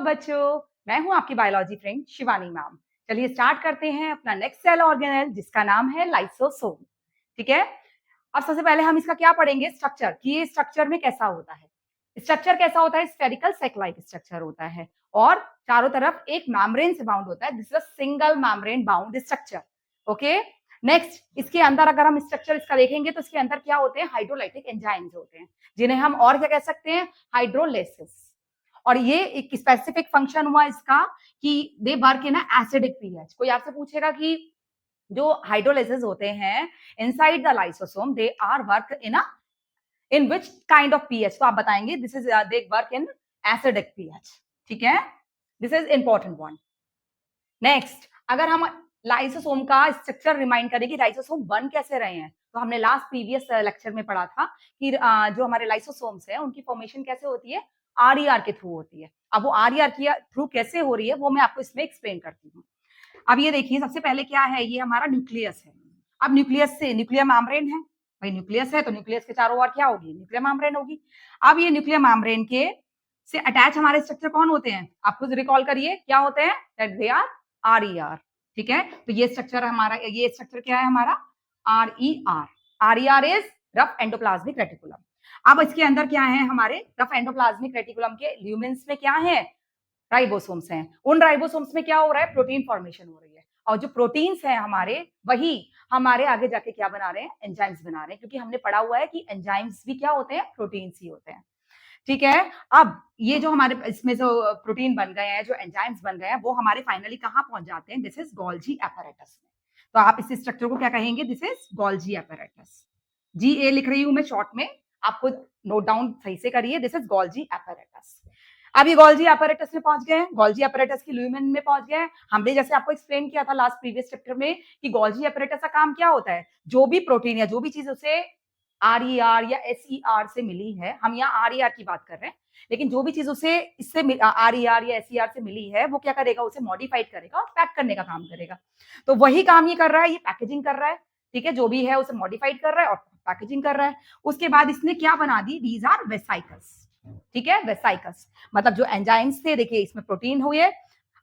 बच्चों, मैं हूं आपकी बायोलॉजी फ्रेंड शिवानी मैम। चलिए स्टार्ट करते हैं अपना नेक्स्ट सेल ऑर्गेनेल जिसका नाम है लाइसोसोम। ठीक है। अब सबसे पहले हम इसका क्या पढ़ेंगे, स्ट्रक्चर, कि ये स्ट्रक्चर में कैसा होता है। स्ट्रक्चर कैसा होता है, स्फेरिकल सेक लाइक स्ट्रक्चर होता है और चारों तरफ एक मेम्ब्रेन से बाउंड होता है। This is a single membrane bound structure. Okay. Next, इसके अंदर अगर हम स्ट्रक्चर इसका देखेंगे तो इसके अंदर क्या होते हैं, हाइड्रोलाइटिक एंजाइम्स होते हैं, जिन्हें हम और क्या कह सकते हैं, हाइड्रोलाइसिस। और ये एक स्पेसिफिक फंक्शन हुआ इसका कि they work in acidic pH. कोई आपसे पूछेगा कि जो हाइड्रोलाइसिस होते हैं inside the lysosome they are work in which kind of pH, तो आप बताएंगे this is they work in acidic pH. ठीक है, this is important one. Next, अगर हम लाइसोसोम का स्ट्रक्चर रिमाइंड करें कि लाइसोसोम बन कैसे रहे हैं, तो हमने लास्ट प्रीवियस लेक्चर में पढ़ा था कि जो हमारे लाइसोसोम्स हैं उनकी फॉर्मेशन कैसे होती है, आरईआर के थ्रू होती है। अब वो आरईआर के थ्रू कैसे हो रही है वो मैं आपको इसमें एक्सप्लेन करती हूँ। अब ये देखिए, सबसे पहले क्या है, ये हमारा न्यूक्लियस है। अब न्यूक्लियस से न्यूक्लियर मेम्ब्रेन है, भाई न्यूक्लियस है तो न्यूक्लियस के चारों ओर क्या होगी, न्यूक्लियर मेम्ब्रेन होगी। अब ये न्यूक्लियर मेम्ब्रेन के से अटैच हमारे स्ट्रक्चर कौन होते हैं, आप खुद रिकॉल करिए क्या होते हैं, दैट दे आर आरईआर। ठीक है, तो ये स्ट्रक्चर हमारा, ये स्ट्रक्चर क्या है हमारा, RER. RER is rough endoplasmic reticulum. अब इसके अंदर क्या है, हमारे रफ एंडोप्लाज्मिक रेटिकुलम के ल्यूमेन्स में क्या है, राइबोसोम्स हैं। उन राइबोसोम्स में क्या हो रहा है, प्रोटीन फॉर्मेशन हो रही है, और जो प्रोटीन्स हैं हमारे, वही हमारे आगे जाके क्या बना रहे हैं, एंजाइम्स बना रहे हैं, क्योंकि हमने पढ़ा हुआ है कि एंजाइम्स भी क्या होते हैं, प्रोटीन्स ही होते हैं। ठीक है। अब ये जो हमारे इसमें जो प्रोटीन बन गए हैं, जो एंजाइम्स बन गए हैं, वो हमारे फाइनली कहाँ पहुंच जाते हैं, दिस इज गोल्जी एपैरेटस में। तो आप इस स्ट्रक्चर को क्या कहेंगे, दिस इज गोल्जी एपैरेटस। जीए लिख रही हूं मैं शॉर्ट में, आपको नोट डाउन सही से करिए, दिस इज गोल्जी एपैरेटस। अब ये गोल्जी एपैरेटस में पहुंच गए हैं, गोल्जी एपैरेटस की ल्यूमेन में पहुंच गए हैं। हमने जैसे आपको एक्सप्लेन किया था लास्ट प्रीवियस चैप्टर में कि गोल्जी एपैरेटस का काम क्या होता है, जो भी प्रोटीन या जो भी चीज उसे आरईआर या एसईआर से मिली है, हम यहाँ आरईआर की बात कर रहे हैं, लेकिन जो भी चीज उसे इससे आरईआर या एसईआर से मिली है, वो क्या करेगा, उसे मॉडिफाइड करेगा और पैक करने का काम करेगा। तो वही काम ये कर रहा है, ये पैकेजिंग कर रहा है। ठीक है, जो भी है उसे मॉडिफाइड कर रहा है और पैकेजिंग कर रहा है। उसके बाद इसने क्या बना दी, दीज आर वेसाइकल्स। ठीक है, वेसाइकल्स मतलब जो एंजाइम्स थे, देखिए इसमें प्रोटीन हुए।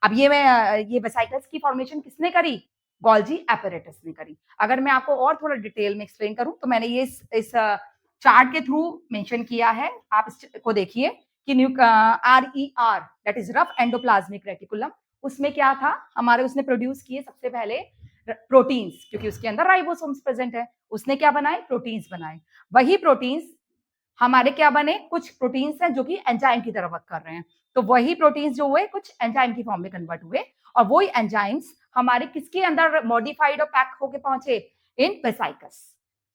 अब ये वेसाइकल्स की फॉर्मेशन किसने करी, गोल्जी एपैरेटस ने करी। अगर मैं आपको और थोड़ा डिटेल में एक्सप्लेन करूं तो मैंने ये इस चार्ट के थ्रू मेंशन किया है, आप इसको देखिए कि RER that is rough endoplasmic reticulum, उसमें क्या था हमारे, उसने प्रोड्यूस किए सबसे पहले प्रोटीन्स, क्योंकि उसके अंदर राइबोसोम्स प्रेजेंट है, उसने क्या बनाए, प्रोटीन्स बनाए। वही प्रोटीन्स हमारे क्या बने, कुछ प्रोटीन्स हैं जो कि एंजाइम की तरह वर्क कर रहे हैं, तो वही प्रोटीन्स जो हुए कुछ एंजाइम की फॉर्म में कन्वर्ट हुए, और वही एंजाइम्स हमारे किसके अंदर मॉडिफाइड और पैक होके पहुंचे, इन वेसाइकल्स।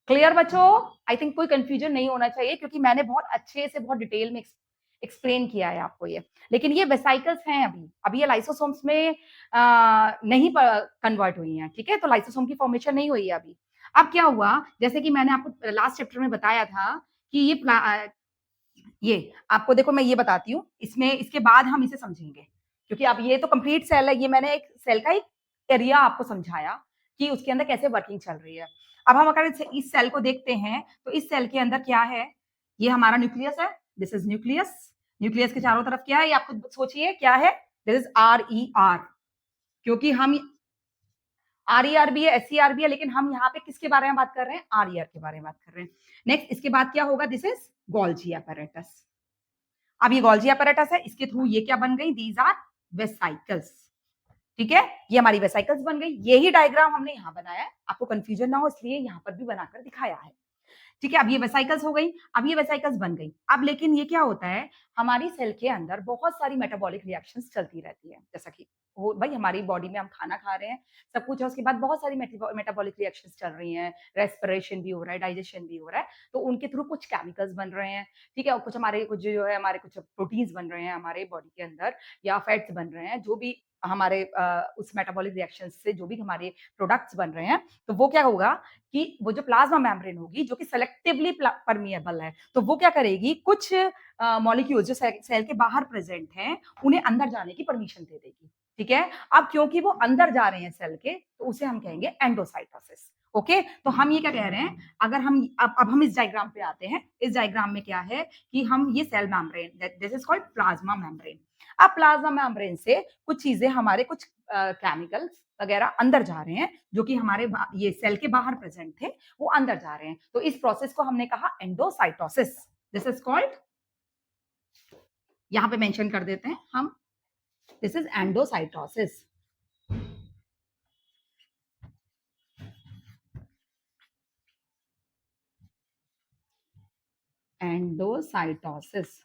क्लियर बच्चों, आई थिंक कोई कंफ्यूजन नहीं होना चाहिए, क्योंकि मैंने बहुत अच्छे से बहुत डिटेल में एक्सप्लेन किया है आपको ये। लेकिन ये वेसाइकल्स हैं, अभी ये लाइसोसोम्स में नहीं कन्वर्ट हुई हैं। ठीक है, तो लाइसोसोम की फॉर्मेशन नहीं हुई है अभी। अब क्या हुआ, जैसे कि मैंने आपको लास्ट चैप्टर में बताया था कि ये आपको देखो, मैं ये बताती हूँ, इसमें इसके बाद हम इसे समझेंगे, क्योंकि अब ये तो कंप्लीट सेल है, ये मैंने एक सेल का एक एरिया आपको समझाया कि उसके अंदर कैसे वर्किंग चल रही है। अब हम अगर इस सेल को देखते हैं तो इस सेल के अंदर क्या है, ये हमारा न्यूक्लियस है, दिस इज न्यूक्लियस। न्यूक्लियस के चारों तरफ क्या है, ये आपको सोचिए क्या है, दिस इज आरईआर, क्योंकि हम आरईआर भी है, एसईआर भी है, लेकिन हम यहाँ पे किसके बारे में बात कर रहे हैं, आरईआर के बारे में बात कर रहे हैं। नेक्स्ट, इसके बाद क्या होगा, दिस इज गोल्जी एपैरेटस। अब ये गोल्जी एपैरेटस है, इसके थ्रू ये क्या बन गई, दीज आर वेसाइकल्स। ठीक है, ये हमारी वेसाइकल्स बन गई। यही डायग्राम हमने यहाँ बनाया है, आपको कंफ्यूजन ना हो इसलिए यहाँ पर भी बनाकर दिखाया है। ठीक है, अब ये वेसाइकल्स हो गई, अब ये वेसाइकल्स बन गई। अब लेकिन ये क्या होता है, हमारी सेल के अंदर बहुत सारी मेटाबॉलिक रिएक्शंस चलती रहती है, जैसा कि वो भाई हमारी बॉडी में हम खाना खा रहे हैं, सब कुछ है, उसके बाद बहुत सारी मेटाबॉलिक रिएक्शंस चल रही हैं, रेस्पिरेशन भी हो रहा है, डाइजेशन भी हो रहा है, तो उनके थ्रू कुछ केमिकल्स बन रहे हैं। ठीक है, और कुछ हमारे कुछ जो है हमारे कुछ प्रोटीन्स बन रहे हैं हमारे बॉडी के अंदर, या फैट्स बन रहे हैं, जो भी हमारे उस मेटाबॉलिक रिएक्शन से जो भी हमारे प्रोडक्ट्स बन रहे हैं, तो वो क्या होगा कि वो जो प्लाज्मा मेम्ब्रेन होगी जो कि सेलेक्टिवली परमिएबल है, तो वो क्या करेगी, कुछ मॉलिक्यूल्स जो सेल के बाहर प्रेजेंट हैं उन्हें अंदर जाने की परमिशन दे देगी। ठीक है, अब क्योंकि वो अंदर जा रहे हैं सेल के, तो उसे हम कहेंगे एंडोसाइटोसिस। ओके तो हम ये क्या कह रहे हैं, अगर हम अब हम इस डायग्राम पे आते हैं। इस डायग्राम में क्या है कि हम ये cell membrane, this is called plasma membrane. अब प्लाज्मा मेम्ब्रेन से कुछ चीजें हमारे कुछ केमिकल्स वगैरह अंदर जा रहे हैं, जो कि हमारे ये सेल के बाहर प्रेजेंट थे, वो अंदर जा रहे हैं। तो इस प्रोसेस को हमने कहा एंडोसाइटोसिस। दिस इज कॉल्ड, यहां पे मेंशन कर देते हैं हम, this is endocytosis. Endocytosis,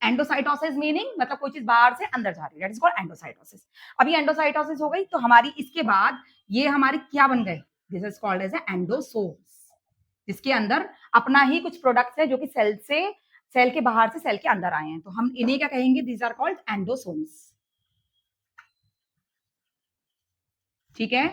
endocytosis meaning मतलब कोई चीज बाहर से अंदर जा रही है, दैट इज कॉल्ड एंडोसाइटोसिस। अब ये एंडोसाइटोसिस हो गई, तो हमारी इसके बाद ये हमारी क्या बन गए, दिस इज कॉल्ड एज एंडोसोम्स, जिसके अंदर अपना ही कुछ प्रोडक्ट्स है जो कि सेल के बाहर से सेल के अंदर आए हैं, तो हम इन्हें क्या कहेंगे, दीज आर कॉल्ड एंडोसोम्स। ठीक है,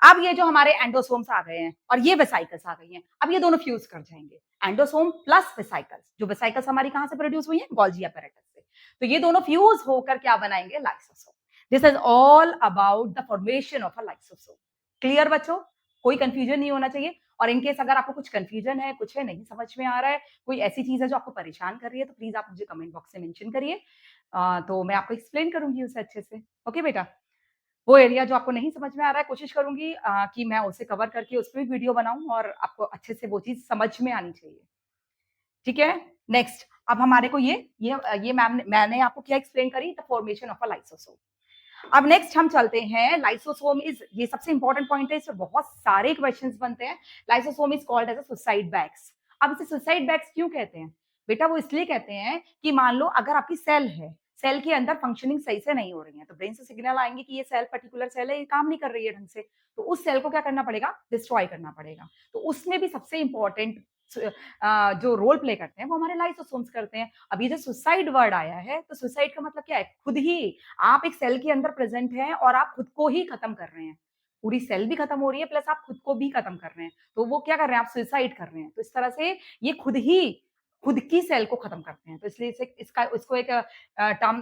अब ये जो हमारे एंडोसोम्स आ गए हैं और ये वेसाइकल्स आ गई हैं, अब ये दोनों फ्यूज कर जाएंगे, एंडोसोम प्लस वेसाइकल्स। जो वेसाइकल्स हमारी कहां से प्रोड्यूस हुई है, गोल्जी apparatus से। तो ये दोनों फ्यूज होकर क्या बनाएंगे, lysosome. This is all about the formation of a lysosome. Clear बच्चों, कोई कंफ्यूजन नहीं होना चाहिए। और इनकेस अगर आपको कुछ कंफ्यूजन है, कुछ है नहीं समझ में आ रहा है, कोई ऐसी चीज है जो आपको परेशान कर रही है, तो प्लीज आप मुझे कमेंट बॉक्स में मेंशन करिए, तो मैं आपको एक्सप्लेन करूंगी उसे अच्छे से। ओके बेटा, वो एरिया जो आपको नहीं समझ में आ रहा है, कोशिश करूंगी कि मैं उसे कवर करके उस पर भी वीडियो बनाऊं और आपको अच्छे से वो चीज समझ में आनी चाहिए। ठीक है, नेक्स्ट, अब हमारे को ये मैम मैंने आपको क्या एक्सप्लेन करी, the formation of a lysosome. अब नेक्स्ट हम चलते हैं, लाइसोसोम इज, ये सबसे इंपॉर्टेंट पॉइंट है, इस पर बहुत सारे क्वेश्चंस बनते हैं। Lysosome is called as a suicide bags. अब इसे सुसाइड बैग्स क्यों कहते हैं बेटा, वो इसलिए कहते हैं कि मान लो अगर आपकी सेल है, सेल के अंदर फंक्शनिंग सही से नहीं हो रही है, तो ब्रेन से सिग्नल आएंगे कि ये सेल, पर्टिकुलर सेल है, ये काम नहीं कर रही है ढंग से, तो उस सेल को क्या करना पड़ेगा, डिस्ट्रॉय करना पड़ेगा। तो उसमें भी सबसे इंपॉर्टेंट जो रोल प्ले करते हैं वो हमारे लाइसोसोम्स करते हैं। अब ये जो सुसाइड वर्ड आया है, तो सुसाइड का मतलब क्या है, खुद ही आप एक सेल के अंदर प्रेजेंट हैं और आप खुद को ही खत्म कर रहे हैं, पूरी सेल भी खत्म हो रही है प्लस आप खुद को भी खत्म कर रहे हैं, तो वो क्या कर रहे हैं, आप सुसाइड कर रहे हैं। तो इस तरह से ये खुद की सेल को खत्म करते हैं, तो इसलिए इसका इसको एक टर्म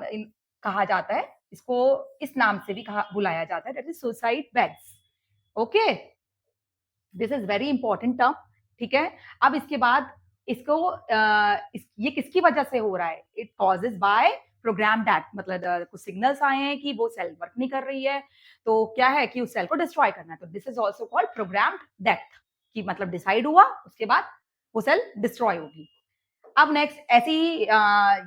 कहा जाता है, इसको इस नाम से भी कहा बुलाया जाता है, that is suicide bags. Okay, this is very important term. ठीक है, अब इसके बाद इसको ये किसकी वजह से हो रहा है, it causes by program death, मतलब कुछ सिग्नल्स आए हैं कि वो सेल वर्क नहीं कर रही है, तो क्या है कि उस सेल को डिस्ट्रॉय करना है, तो this is also called programmed death, कि मतलब डिसाइड हुआ, उसके बाद वो सेल डिस्ट्रॉय होगी। अब नेक्स्ट ऐसी ही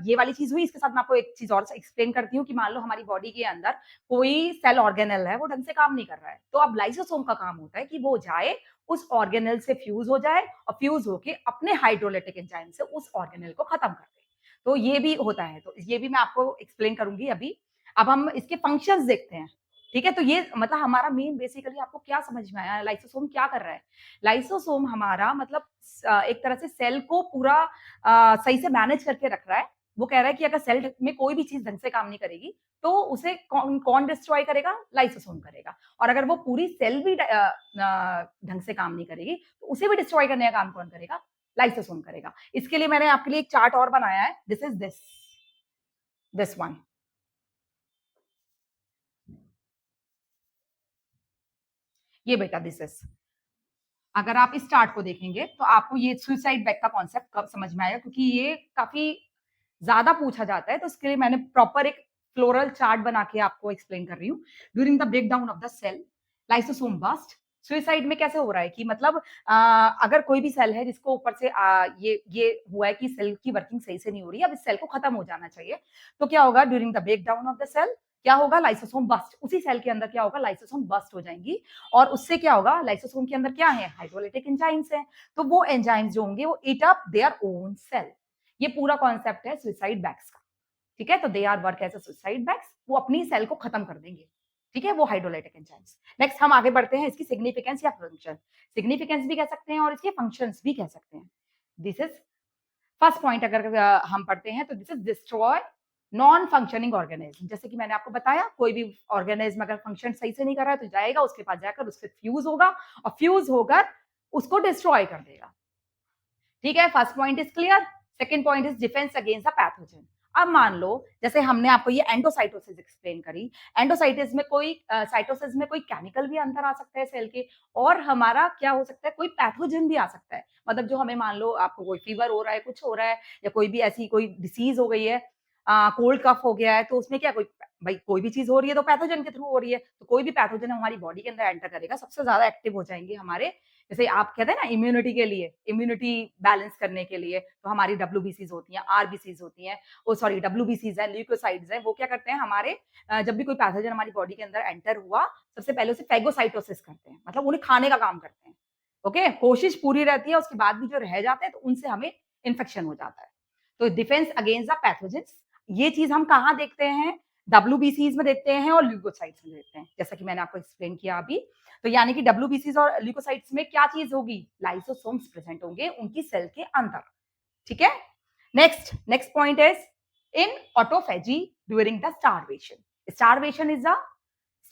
ये वाली चीज हुई, इसके साथ मैं आपको एक चीज और एक्सप्लेन करती हूँ कि मान लो हमारी बॉडी के अंदर कोई सेल ऑर्गेनल है, वो ढंग से काम नहीं कर रहा है, तो अब लाइसोसोम का काम होता है कि वो जाए उस ऑर्गेनल से फ्यूज हो जाए और फ्यूज होके अपने हाइड्रोलाइटिक एंजाइम से उस ऑर्गेनल को खत्म कर दे। तो ये भी होता है, तो ये भी मैं आपको एक्सप्लेन करूंगी अभी। अब हम इसके फंक्शंस देखते हैं। ठीक है, तो ये मतलब हमारा मेन बेसिकली आपको क्या समझ में आया, लाइसोसोम क्या कर रहा है। लाइसोसोम हमारा मतलब एक तरह से सेल को पूरा सही से मैनेज करके रख रहा है। वो कह रहा है कि अगर सेल में कोई भी चीज ढंग से काम नहीं करेगी, तो उसे कौन डिस्ट्रॉय करेगा, लाइसोसोम करेगा। और अगर वो पूरी सेल भी ढंग से काम नहीं करेगी, तो उसे भी डिस्ट्रॉय करने का काम कौन करेगा, लाइसोसोम करेगा। इसके लिए मैंने आपके लिए एक चार्ट और बनाया है, दिस इज दिस वन। ये बेटा दिस इज, अगर आप इस चार्ट को देखेंगे तो आपको ये सुसाइड बैग का कॉन्सेप्ट कब समझ में आएगा, क्योंकि ये काफी ज्यादा पूछा जाता है, तो इसके लिए मैंने प्रॉपर एक फ्लोरल चार्ट बना के आपको एक्सप्लेन कर रही हूँ। During the breakdown of the cell, lysosome burst. Suicide में कैसे हो रहा है कि मतलब अगर कोई भी सेल है जिसको ऊपर से ये हुआ है कि सेल की वर्किंग सही से नहीं हो रही है, अब इस सेल को खत्म हो जाना चाहिए, तो क्या होगा, during the breakdown of the cell क्या होगा, लाइसोसोम बस्ट, उसी सेल के अंदर क्या होगा, लाइसोसोम बस्ट हो जाएंगी। और उससे क्या होगा, लाइसोसोम के अंदर क्या है, हाइड्रोलाइटिक एंजाइम्स हैं, तो वो एंजाइम्स जो होंगे वो eat up their own cell. ये पूरा कॉन्सेप्ट है सुसाइड बैग्स का। ठीक है, तो they are work as a suicide bags, वो अपनी सेल को खत्म कर देंगे। ठीक है, वो हाइड्रोलाइटिक एंजाइम्स। नेक्स्ट हम आगे बढ़ते हैं, इसकी सिग्निफिकेंस या फंक्शन, सिग्निफिकेंस भी कह सकते हैं और इसके फंक्शंस भी कह सकते हैं। दिस इज फर्स्ट पॉइंट, अगर हम पढ़ते हैं तो this is destroy non functioning organism. जैसे कि मैंने आपको बताया, कोई भी ऑर्गेनिज्म अगर फंक्शन सही से नहीं कर रहा है, तो जाएगा उसके पास जाकर उससे फ्यूज होगा और फ्यूज होकर उसको डिस्ट्रॉय कर देगा। ठीक है, first point is clear. Second point is defence against the pathogen. अब मान लो जैसे हमने आपको ये एंडोसाइटोसिस एक्सप्लेन करी, एंडोसाइटिस में कोई साइटोसिस में कोई केमिकल भी अंदर आ सकता है सेल के, और हमारा क्या हो सकता है, कोई पैथोजन भी आ सकता है। मतलब जो हमें मान लो आपको कोई फीवर हो रहा है, कुछ हो रहा है, या कोई भी ऐसी कोई डिसीज हो गई है, कोल्ड कफ हो गया है, तो उसमें क्या कोई भाई कोई भी चीज हो रही है तो पैथोजन के थ्रू हो रही है, तो कोई भी पैथोजन हमारी बॉडी के अंदर एंटर करेगा, सबसे ज्यादा एक्टिव हो जाएंगे हमारे, जैसे आप कहते हैं ना इम्यूनिटी के लिए, इम्यूनिटी बैलेंस करने के लिए, तो हमारी डब्ल्यूबीसीज होती हैं, आरबीसीज होती हैं, ओ सॉरी डब्ल्यूबीसीज है, ल्यूकोसाइड्स है, वो क्या करते हैं हमारे जब भी कोई पैथोजन हमारी बॉडी के अंदर एंटर हुआ, सबसे पहले उसे फैगोसाइटोसिस करते हैं, मतलब उन्हें खाने का काम करते हैं। ओके, कोशिश पूरी रहती है, उसके बाद भी जो रह जाते हैं तो उनसे हमें इन्फेक्शन हो जाता है। तो डिफेंस अगेंस्ट द पैथोजेंस, ये चीज हम कहाँ देखते हैं, डब्ल्यूबीसीज में देखते हैं और ल्यूकोसाइट्स में देखते हैं, जैसा कि मैंने आपको एक्सप्लेन किया अभी। तो यानी कि डब्ल्यूबीसीज और ल्यूकोसाइट्स में क्या चीज होगी, लाइसोसोम्स प्रेजेंट होंगे उनकी सेल के अंदर। ठीक है, next point is in autophagy during the starvation. Starvation is a,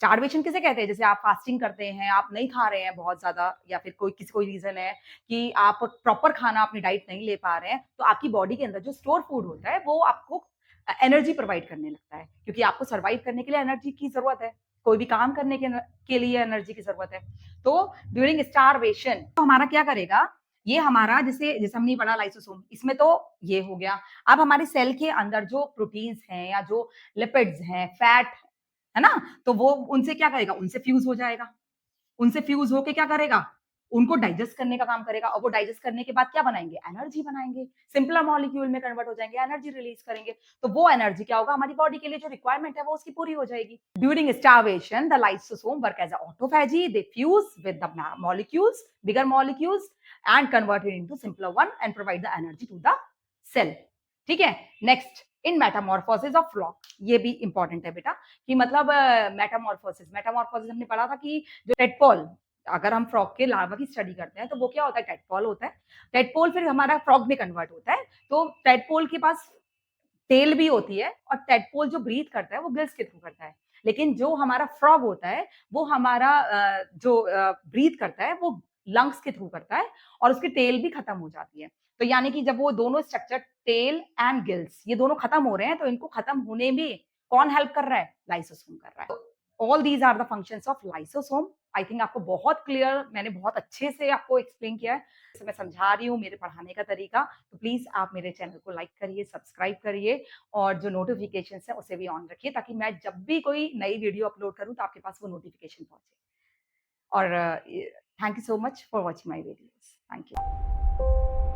starvation किसे कहते हैं, जैसे आप फास्टिंग करते हैं, आप नहीं खा रहे हैं बहुत ज्यादा, या फिर कोई रीजन है कि आप प्रॉपर खाना अपनी डाइट नहीं ले पा रहे हैं, तो आपकी बॉडी के अंदर जो स्टोर फूड होता है वो आपको एनर्जी प्रोवाइड करने लगता है, क्योंकि आपको सर्वाइव करने के लिए एनर्जी की जरूरत है, कोई भी काम करने के लिए एनर्जी की जरूरत है। तो ड्यूरिंग स्टारवेशन तो हमारा क्या करेगा, ये हमारा जैसे जैसे हमने पढ़ा लाइसोसोम, इसमें तो ये हो गया। अब हमारे सेल के अंदर जो प्रोटीन्स हैं या जो लिपिड्स हैं, फैट है ना, तो वो उनसे क्या करेगा, उनसे फ्यूज हो जाएगा, उनसे फ्यूज होके क्या करेगा, उनको डाइजेस्ट करने का काम करेगा, और वो डाइजेस्ट करने के बाद क्या बनाएंगे, एनर्जी बनाएंगे, सिंपलर मॉलिक्यूल में कन्वर्ट हो जाएंगे, एनर्जी रिलीज करेंगे। तो वो एनर्जी क्या होगा, हमारी बॉडी के लिए जो रिक्वायरमेंट है वो उसकी पूरी हो जाएगी। During starvation the lysosome work as autophagy, they fuse with the molecules, bigger molecules, and converted into simpler one and provide the energy to the cell. ठीक है, next in metamorphosis of frog, ये भी important है बेटा, कि मतलब Metamorphosis, Metamorphosis हमने पढ़ा था कि जो टेडपोल, अगर हम फ्रॉग के लार्वा की स्टडी करते हैं तो वो क्या होता है, टेडपोल होता है, टेडपोल फिर हमारा फ्रॉग में कन्वर्ट होता है, तो टेडपोल के पास टेल भी होती है, और टेडपोल जो ब्रीथ करता है वो गिल्स के थ्रू करता है, लेकिन जो हमारा फ्रॉग होता है वो हमारा जो ब्रीथ करता है वो लंग्स के थ्रू करता है, और उसकी टेल भी खत्म हो जाती है। तो यानी कि जब वो दोनों स्ट्रक्चर टेल एंड गिल्स ये दोनों खत्म हो रहे हैं, तो इनको खत्म होने में कौन हेल्प कर रहा है, लाइसोसोम कर रहा है। All these are the functions of lysosome. I think आपको बहुत क्लियर, मैंने बहुत अच्छे से आपको एक्सप्लेन किया है, जैसे मैं समझा रही हूँ, मेरे पढ़ाने का तरीका। तो प्लीज आप मेरे चैनल को लाइक करिए, सब्सक्राइब करिए, और जो नोटिफिकेशन है उसे भी ऑन रखिए, ताकि मैं जब भी कोई नई वीडियो अपलोड करूँ तो आपके पास वो नोटिफिकेशन पहुंचे। और thank you so much for watching my videos. Thank you.